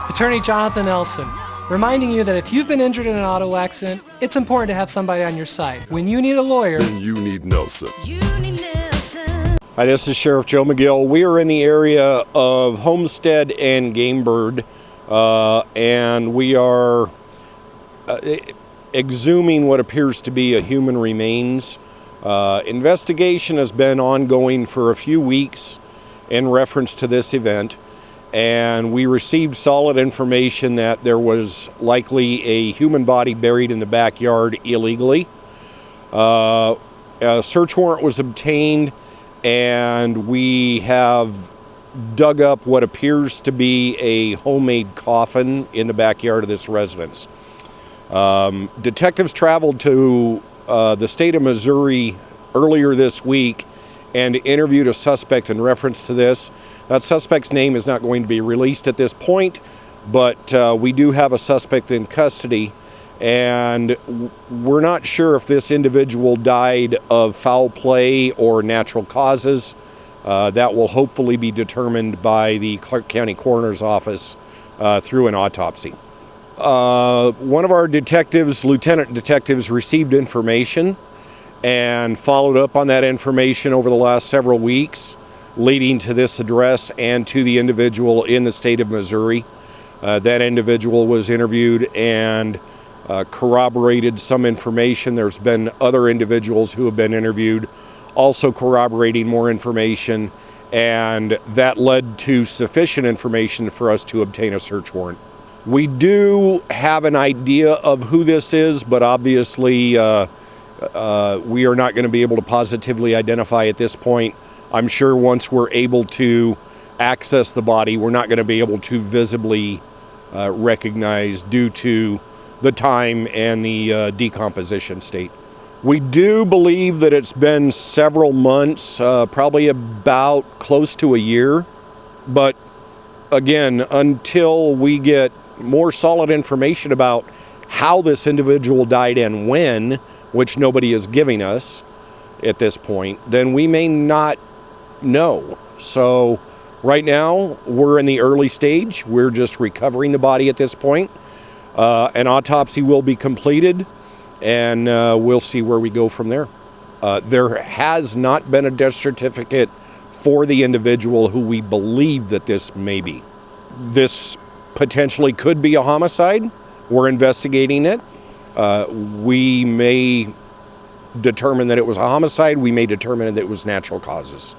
Attorney Jonathan Nelson, reminding you that if you've been injured in an auto accident, it's important to have somebody on your side. When you need a lawyer, you need Nelson. Hi, this is Sheriff Joe McGill. We are in the area of Homestead and Gamebird, and we are exhuming what appears to be a human remains. Investigation has been ongoing for a few weeks in reference to this event, and we received solid information that there was likely a human body buried in the backyard illegally. A search warrant was obtained, and we have dug up what appears to be a homemade coffin in the backyard of this residence. Detectives traveled to the state of Missouri earlier this week and interviewed a suspect in reference to this. That suspect's name is not going to be released at this point, but we do have a suspect in custody, and we're not sure if this individual died of foul play or natural causes. That will hopefully be determined by the Clark County Coroner's Office through an autopsy. One of our detectives, lieutenant detectives, received information and followed up on that information over the last several weeks, leading to this address and to the individual in the state of Missouri. That individual was interviewed and corroborated some information. There's been other individuals who have been interviewed also corroborating more information, and that led to sufficient information for us to obtain a search warrant. We do have an idea of who this is, but obviously we are not going to be able to positively identify at this point. I'm sure once we're able to access the body, we're not going to be able to visibly recognize due to the time and the decomposition state. We do believe that it's been several months, probably about close to a year. But again, until we get more solid information about how this individual died and when, which nobody is giving us at this point, then we may not know. So right now, we're in the early stage. We're just recovering the body at this point. An autopsy will be completed, and we'll see where we go from there. There has not been a death certificate for the individual who we believe that this may be. This potentially could be a homicide. We're investigating it. We may determine that it was a homicide. We may determine that it was natural causes.